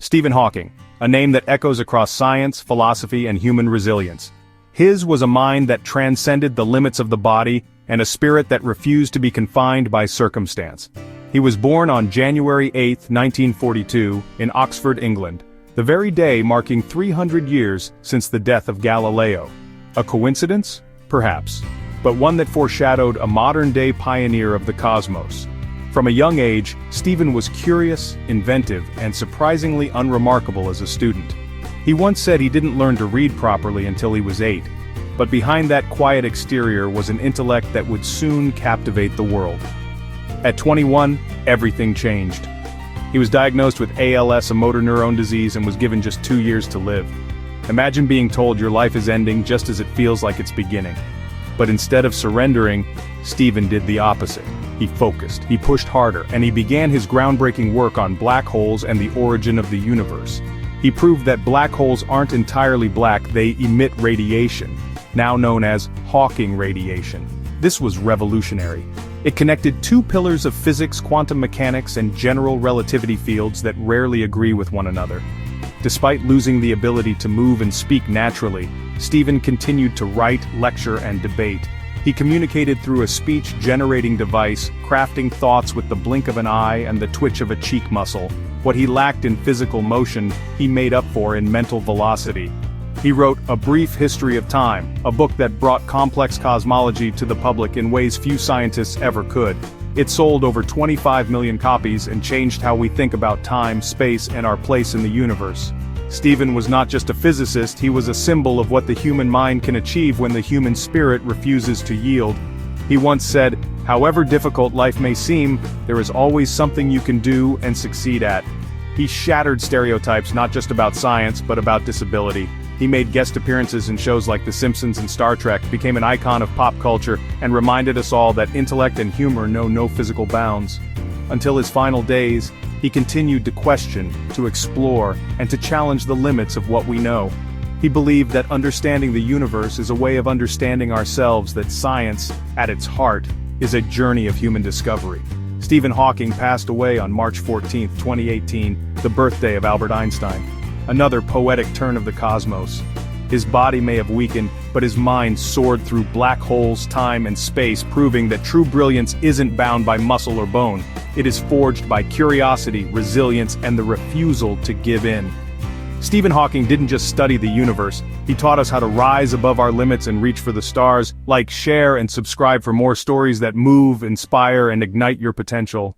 Stephen Hawking, a name that echoes across science, philosophy, and human resilience. His was a mind that transcended the limits of the body and a spirit that refused to be confined by circumstance. He was born on January 8, 1942, in Oxford, England, the very day marking 300 years since the death of Galileo. A coincidence? Perhaps. But one that foreshadowed a modern-day pioneer of the cosmos. From a young age, Stephen was curious, inventive, and surprisingly unremarkable as a student. He once said he didn't learn to read properly until he was 8. But behind that quiet exterior was an intellect that would soon captivate the world. At 21, everything changed. He was diagnosed with ALS, a motor neurone disease, and was given just 2 years to live. Imagine being told your life is ending just as it feels like it's beginning. But instead of surrendering, Stephen did the opposite. He focused, he pushed harder, and he began his groundbreaking work on black holes and the origin of the universe. He proved that black holes aren't entirely black, they emit radiation, now known as Hawking radiation. This was revolutionary. It connected two pillars of physics, quantum mechanics, and general relativity fields that rarely agree with one another. Despite losing the ability to move and speak naturally, Stephen continued to write, lecture, and debate. He communicated through a speech-generating device, crafting thoughts with the blink of an eye and the twitch of a cheek muscle. What he lacked in physical motion, he made up for in mental velocity. He wrote A Brief History of Time, a book that brought complex cosmology to the public in ways few scientists ever could. It sold over 25 million copies and changed how we think about time, space, and our place in the universe. Stephen was not just a physicist, he was a symbol of what the human mind can achieve when the human spirit refuses to yield. He once said, "However difficult life may seem, there is always something you can do and succeed at." He shattered stereotypes not just about science, but about disability. He made guest appearances in shows like The Simpsons and Star Trek, became an icon of pop culture, and reminded us all that intellect and humor know no physical bounds. Until his final days, he continued to question, to explore, and to challenge the limits of what we know. He believed that understanding the universe is a way of understanding ourselves, that science, at its heart, is a journey of human discovery. Stephen Hawking passed away on March 14, 2018, the birthday of Albert Einstein. Another poetic turn of the cosmos. His body may have weakened, but his mind soared through black holes, time, and space, proving that true brilliance isn't bound by muscle or bone. It is forged by curiosity, resilience, and the refusal to give in. Stephen Hawking didn't just study the universe, he taught us how to rise above our limits and reach for the stars. Like, share, and subscribe for more stories that move, inspire, and ignite your potential.